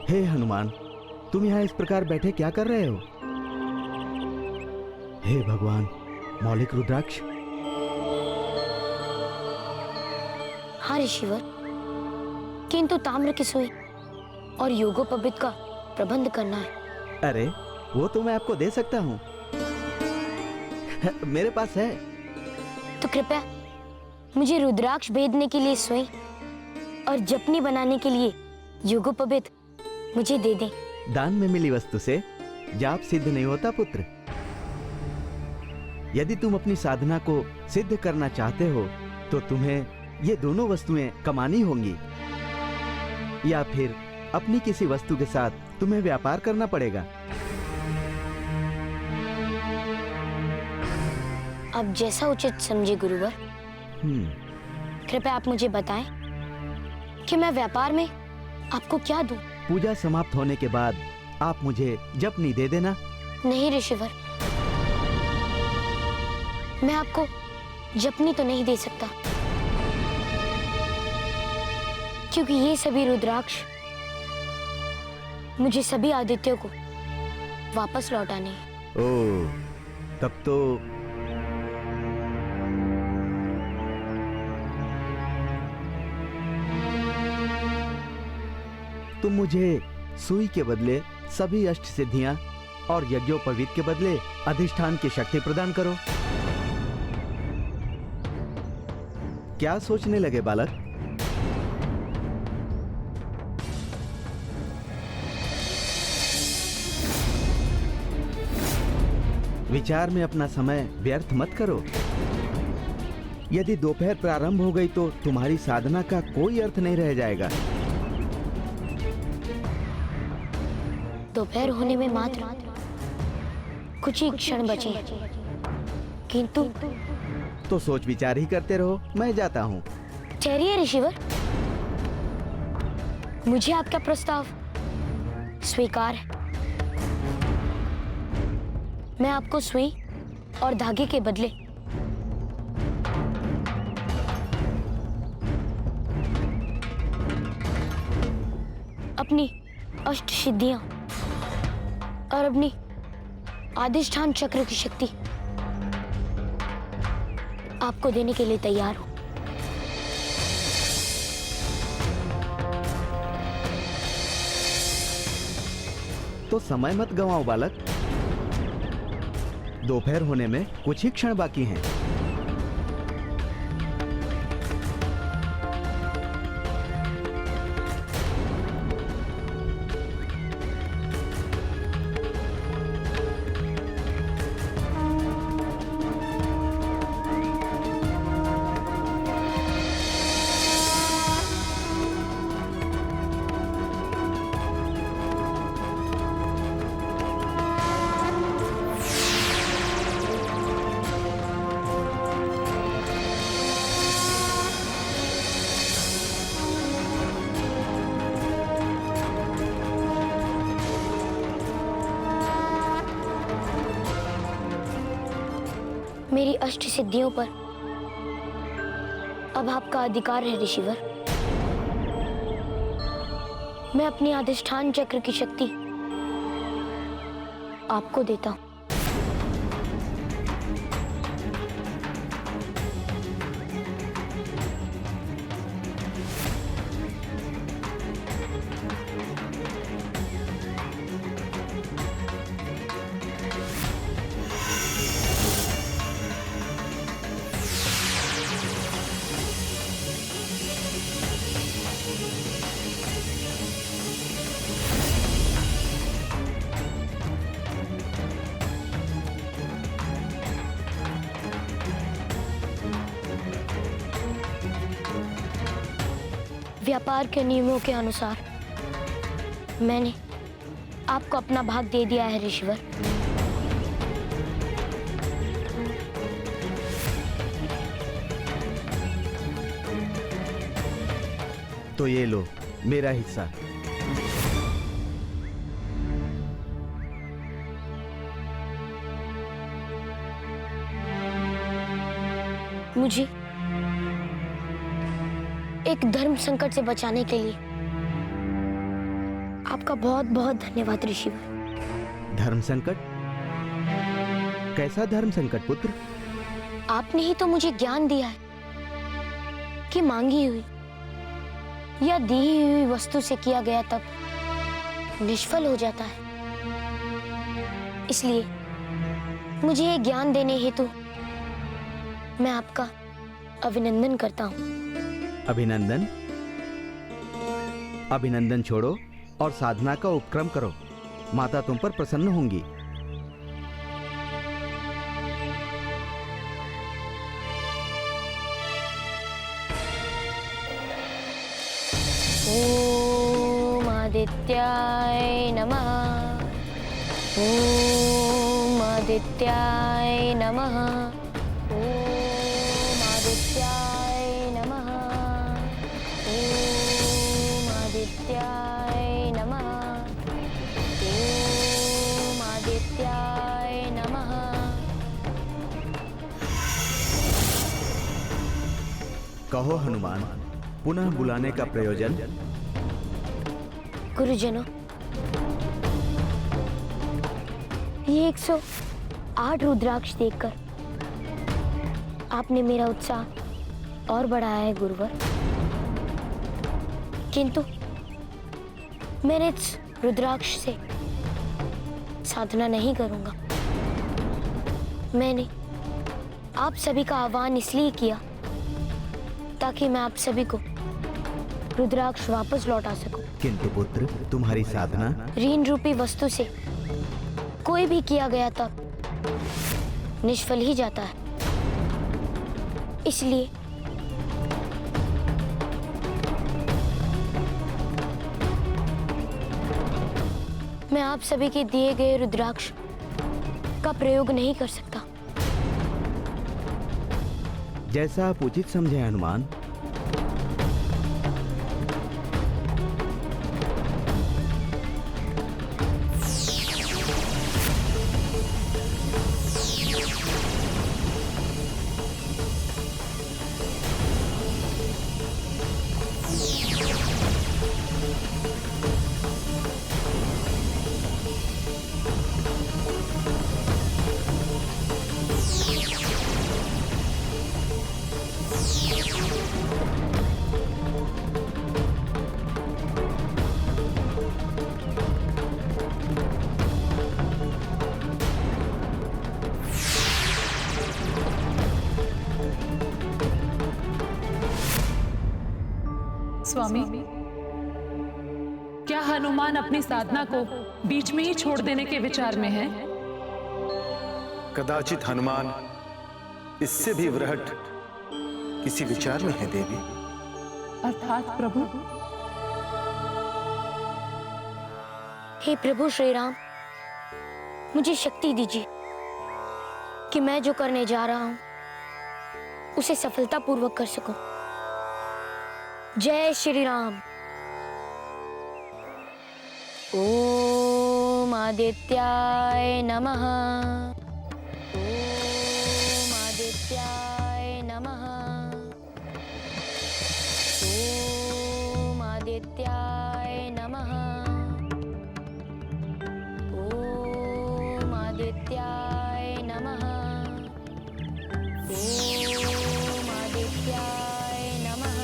हे हनुमान, तुम यहाँ इस प्रकार बैठे क्या कर रहे हो? हे भगवान मौलिक रुद्राक्ष। हाँ ऋषिवर, किंतु ताम्र की सुई और योगोपवीत का प्रबंध करना है। अरे वो तो मैं आपको दे सकता हूँ, मेरे पास है। तो कृपया मुझे रुद्राक्ष भेदने के लिए सुई और जपनी बनाने के लिए योगोपवीत मुझे दे दें। दान में मिली वस्तु से जाप सिद्ध नहीं होता पुत्र। यदि तुम अपनी साधना को सिद्ध करना चाहते हो तो तुम्हें ये दोनों वस्तुएं कमानी होंगी, या फिर अपनी किसी वस्तु के साथ तुम्हें व्यापार करना पड़ेगा। अब जैसा उचित समझे गुरुवर। कृपया आप मुझे बताएं कि मैं व्यापार में आपको क्या दूं? पूजा समाप्त होने के बाद आप मुझे जपनी दे देना। नहीं ऋषिवर, मैं आपको जपनी तो नहीं दे सकता, क्योंकि ये सभी रुद्राक्ष मुझे सभी आदित्यों को वापस लौटाने हैं। ओह, तब तो तुम मुझे सुई के बदले सभी अष्ट सिद्धियां और यज्ञोपवीत के बदले अधिष्ठान की शक्ति प्रदान करो। क्या सोचने लगे बालक? विचार में अपना समय व्यर्थ मत करो। यदि दोपहर प्रारंभ हो गई तो तुम्हारी साधना का कोई अर्थ नहीं रह जाएगा। दोपहर होने में मात्र कुछ ही क्षण बचे, किंतु तो सोच विचार ही करते रहो, मैं जाता हूँ। ठहरिए ऋषिवर, मुझे आपका प्रस्ताव स्वीकार है। मैं आपको सुई और धागे के बदले अपनी अष्ट सिद्धियां और अपनी अधिष्ठान चक्र की शक्ति आपको देने के लिए तैयार हूं। तो समय मत गंवाओ बालक, दोपहर होने में कुछ ही क्षण बाकी हैं। मेरी अष्ट सिद्धियों पर अब आपका अधिकार है ऋषिवर। मैं अपनी अधिष्ठान चक्र की शक्ति आपको देता हूं। व्यापार के नियमों के अनुसार मैंने आपको अपना भाग दे दिया है ऋषिवर। तो ये लो मेरा हिस्सा। मुझे एक धर्म संकट से बचाने के लिए आपका बहुत बहुत धन्यवाद ऋषिवर। धर्म संकट? कैसा धर्म संकट पुत्र? आपने ही तो मुझे ज्ञान दिया है कि मांगी हुई या दी हुई वस्तु से किया गया तप निष्फल हो जाता है। इसलिए मुझे ये ज्ञान देने हेतु मैं आपका अभिनंदन करता हूँ। अभिनंदन? अभिनंदन छोड़ो और साधना का उपक्रम करो। माता तुम पर प्रसन्न होंगी। ओम आदित्याय नमः। ओम आदित्याय नमः। ओम आदित्याय नमः। ओम आदित्याय नमः। ओम आदित्याय नमः। कहो हनुमान, पुनः बुलाने का प्रयोजन? गुरुजनों, ये 108 रुद्राक्ष देखकर आपने मेरा उत्साह और बढ़ाया है गुरुवर। किंतु मैंने इस रुद्राक्ष से साधना नहीं करूंगा। मैंने आप सभी का आह्वान इसलिए किया ताकि मैं आप सभी को रुद्राक्ष वापस लौटा सकूं। किंतु पुत्र, तुम्हारी साधना ऋण रूपी वस्तु से कोई भी किया गया तप निष्फल ही जाता है। इसलिए मैं आप सभी के दिए गए रुद्राक्ष का प्रयोग नहीं कर सकता। जैसा आप उचित समझे हनुमान। स्वामी, क्या हनुमान अपनी साधना को बीच में ही छोड़ देने के विचार में है? कदाचित हनुमान इससे भी वृहट किसी विचार में है देवी। अर्थात प्रभु? हे प्रभु श्री राम, मुझे शक्ति दीजिए कि मैं जो करने जा रहा हूं उसे सफलतापूर्वक कर सकूं। जय श्री राम। ओम आदित्याय नमः। ओम आदित्याय नमः। ओम आदित्याय नमः। ओम आदित्याय नमः। ओम आदित्याय नमः।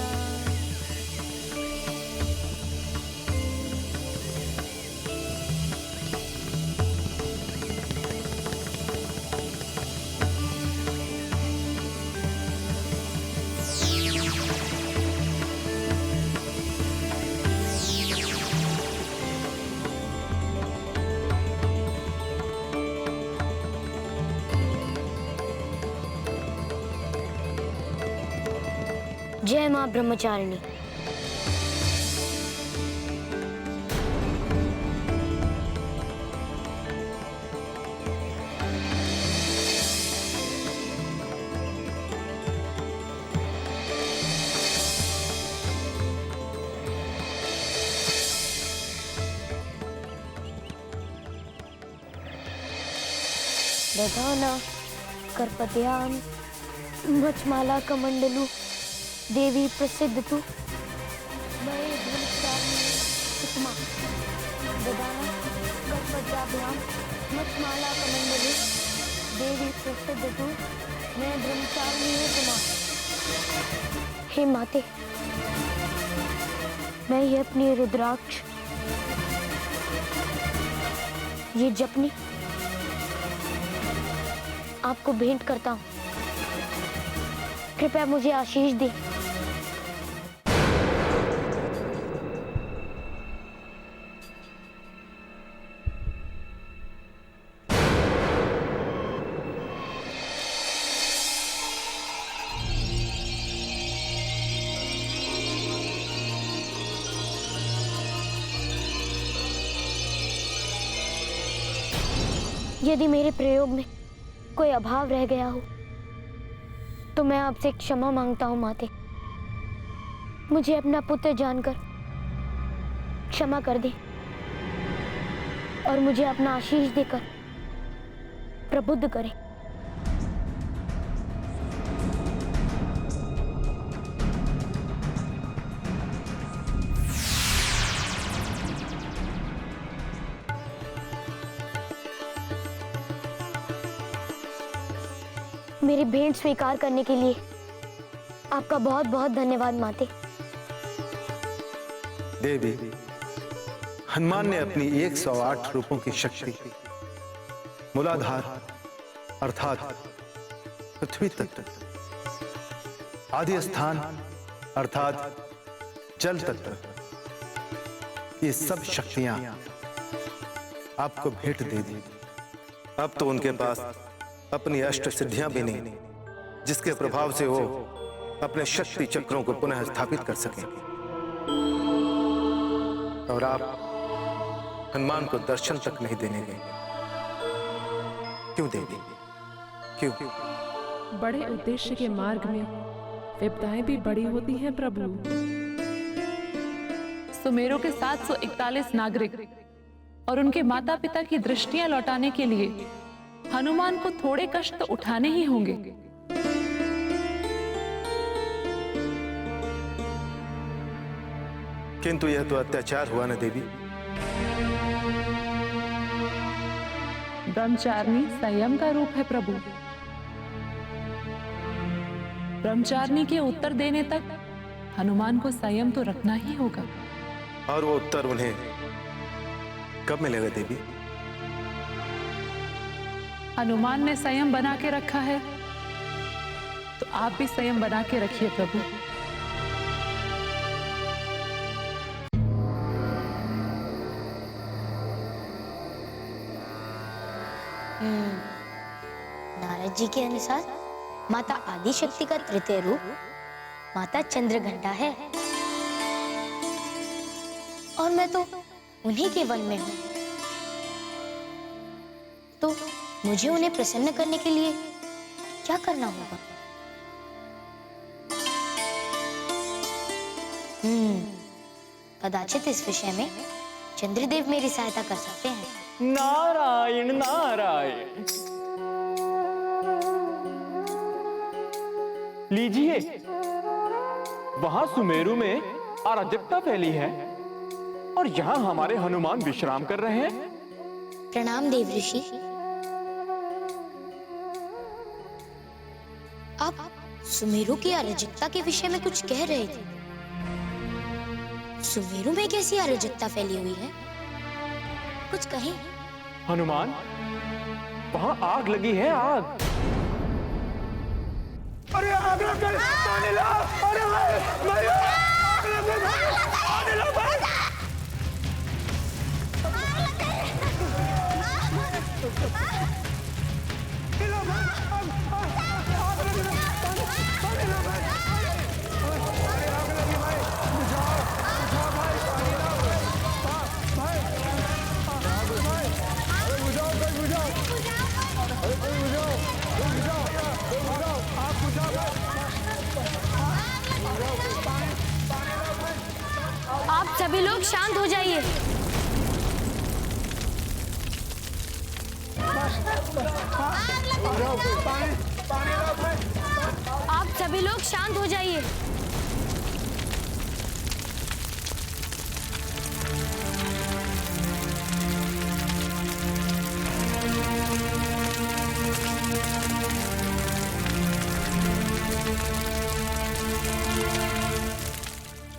जय मां ब्रह्मचारिणी। दधाना कर्पत्यां मचमाला कमंडलू देवी प्रसिद्ध तु मये धनचारिणी उत्तमा। प्रदान कर्पद्राभ्याम मत्माला कमंडले देवी प्रसदतु मैं ब्रह्मचारिणी कुमार। हे माते, मैं ये अपनी रुद्राक्ष, ये जपनी आपको भेंट करता हूँ। कृपया मुझे आशीष दे। यदि मेरे प्रयोग में कोई अभाव रह गया हो तो मैं आपसे क्षमा मांगता हूँ माते। मुझे अपना पुत्र जानकर क्षमा कर दे और मुझे अपना आशीष देकर प्रबुद्ध करें। मेरी भेंट स्वीकार करने के लिए आपका बहुत बहुत धन्यवाद माते। देवी, हनुमान ने अपनी 108 रूपों की शक्ति मूलाधार अर्थात पृथ्वी तत्व, आदि स्थान अर्थात जल तत्व, ये सब शक्तियां आपको भेंट दे दी। अब तो उनके पास अपनी अष्ट सिद्धियां भी नहीं, जिसके प्रभाव से वो अपने शक्ति चक्रों को पुनः स्थापित कर सकें। और आप हनुमान को दर्शन तक नहीं देने गए। क्यों देवी, क्यों? बड़े उद्देश्य के मार्ग में विपदाएं भी बड़ी होती हैं प्रभु। सुमेरु के 741 नागरिक और उनके माता पिता की दृष्टियां लौटाने के लिए हनुमान को थोड़े कष्ट तो उठाने ही होंगे। किंतु यह तो अत्याचार हुआ न देवी। ब्रह्मचारिणी संयम का रूप है प्रभु। ब्रह्मचारिणी के उत्तर देने तक हनुमान को संयम तो रखना ही होगा। और वो उत्तर उन्हें कब मिलेगा देवी? हनुमान ने संयम बना के रखा है तो आप भी संयम बना के रखिए प्रभु। नारद जी के अनुसार माता आदि शक्ति का तृतीय रूप माता चंद्रघंटा है और मैं तो उन्हीं के वन में हूँ। तो मुझे उन्हें प्रसन्न करने के लिए क्या करना होगा? कदाचित इस विषय में चंद्रदेव मेरी सहायता कर सकते हैं। नारायण नारायण। लीजिए, वहां सुमेरु में अराजकता फैली है और यहाँ हमारे हनुमान विश्राम कर रहे हैं। प्रणाम देव ऋषि। आप सुमेरु की अराजकता के विषय में कुछ कह रहे थे। सुमेरु में कैसी अराजकता फैली हुई है, कुछ कहें? हनुमान, वहां आग लगी है, आग। अरे आग लग गई, पानी लाओ। अरे भाई, आग लग गई, पानी लाओ भाई। आप सभी लोग शांत हो जाइए। आप सभी लोग शांत हो जाइए।